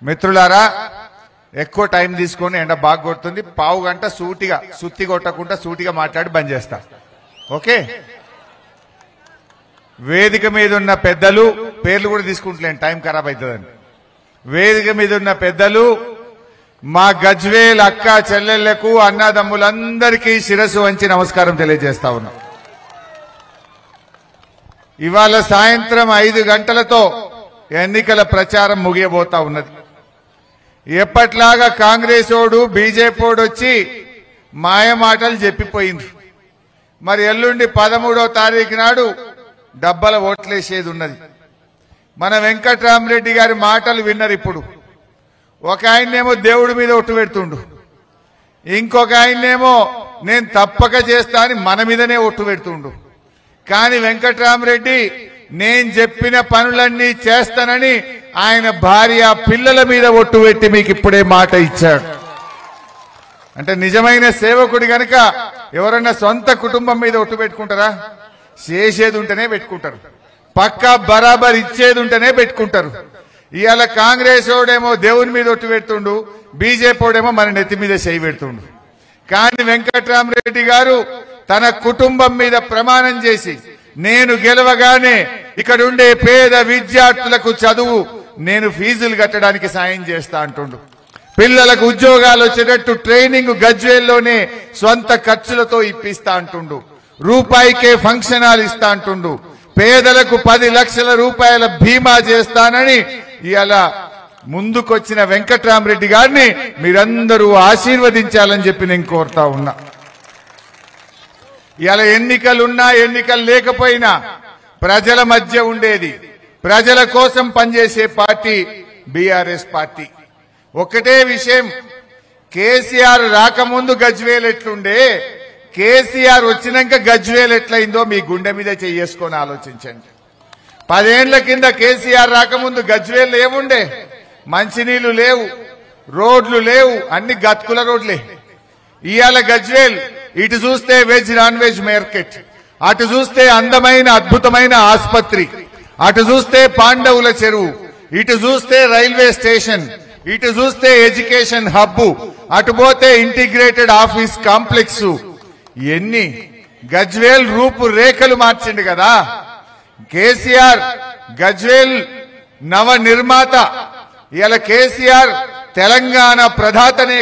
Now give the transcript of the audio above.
మిత్రులారా ఎక్కువ టైం తీసుకొని ఎండ బాగా కొడుతుంది పావు గంట సూటిగా సుత్తి కొట్టకుండా సూటిగా మాట్లాడి బంద్ చేస్తా ఓకే వేదిక మీద ఉన్న పెద్దలు పేర్లు కూడా తీసుకుంటలేను టైం ఖరాబ్ అవుతుందని వేదిక మీద ఉన్న పెద్దలు మా గజ్వేల్ అక్క చెల్లెళ్లకు అన్నదమ్ములందరికీ శిరస్సు వంచి నమస్కారం తెలియజేస్తా ఉన్నా ఇవాళ సాయంత్రం 5 గంటలతో ఎన్నికల ప్రచారం ముగియబోతా ఉన్నది ఎప్పట్లాగా కాంగ్రెస్ ఓడు బీజేపీ ఓడు వచ్చి మాయ మాటలు చెప్పిపోయింది మరి ఎల్లుండి 13వ తారీఖు నాడు డబ్బల ఓట్లేసేది ఉన్నది మన వెంకట్రామరెడ్డి గారి మాటలు విన్నారు ఇప్పుడు ఒక ఆయన్నేమో దేవుడి మీద ఒట్టు పెడుతుండు ఇంకొక ఆయన్నేమో నేను తప్పక చేస్తా అని మన మీదనే ఒట్టు పెడుతుండు కానీ వెంకట్రామరెడ్డి నేను చెప్పిన పనులన్నీ చేస్తానని ఆయన భార్య పిల్లల మీద ఒట్టు పెట్టి మీకు ఇప్పుడే మాట ఇచ్చాడు అంటే నిజమైన సేవకుడి గనక ఎవరన్నా సొంత కుటుంబం మీద ఒట్టు పెట్టుకుంటారా చేసేది ఉంటేనే పెట్టుకుంటారు పక్కా బరాబర్ ఇచ్చేది ఉంటేనే పెట్టుకుంటారు ఇవాళ కాంగ్రెస్ ఓడేమో దేవుని మీద ఒట్టు పెడుతుండు బీజేపీ ఓడేమో మన నెత్తి మీద చేయి పెడుతుండు కానీ వెంకట్రామరెడ్డి గారు తన కుటుంబం మీద ప్రమాణం చేసి నేను గెలవగానే ఇక్కడ ఉండే పేద విద్యార్థులకు చదువు నేను ఫీజులు కట్టడానికి సాయం చేస్తా అంటుండు పిల్లలకు ఉద్యోగాలు వచ్చేటట్టు ట్రైనింగ్ గజ్వేల్లోనే స్వంత ఖర్చులతో ఇప్పిస్తా అంటుండు రూపాయికే ఫంక్షన్ హాల్ ఇస్తా అంటుండు పేదలకు 10 లక్షల రూపాయల బీమా చేస్తానని ఇలా ముందుకొచ్చిన వెంకట్రామరెడ్డి గారిని మీరందరూ ఆశీర్వదించాలని చెప్పి నేను కోరుతా ఉన్నా ఇలా ఎన్నికలున్నా ఎన్నికలు లేకపోయినా ప్రజల మధ్య ఉండేది ప్రజల కోసం పనిచేసే పార్టీ బీఆర్ఎస్ పార్టీ ఒకటే విషయం కేసీఆర్ రాకముందు గజ్వేల్ ఎట్లుండే కేసీఆర్ వచ్చినాక గజ్వేల్ ఎట్లయిందో మీ గుండె మీద చేసుకొని ఆలోచించండి 10 ఏళ్ల కింద కేసీఆర్ రాకముందు గజ్వేల్ ఏముండే మంచినీళ్లు లేవు రోడ్లు లేవు అన్ని గతుకుల రోడ్లే ఇవాళ గజ్వేల్ ఇటు చూస్తే వెజ్ నాన్ వెజ్ మార్కెట్ అటు చూస్తే అందమైన అద్భుతమైన ఆసుపత్రి అటు చూస్తే పాండవుల చెరువు ఇటు చూస్తే రైల్వే స్టేషన్ ఇటు చూస్తే ఎడ్యుకేషన్ హబ్ అటు పోతే ఇంటిగ్రేటెడ్ ఆఫీస్ కాంప్లెక్స్ ఎన్ని గజ్వేల్ రూపు రేఖలు మార్చిండు కదా కేసీఆర్ గజ్వేల్ నవ నిర్మాత ఇలా కేసీఆర్ తెలంగాణ ప్రదాతనే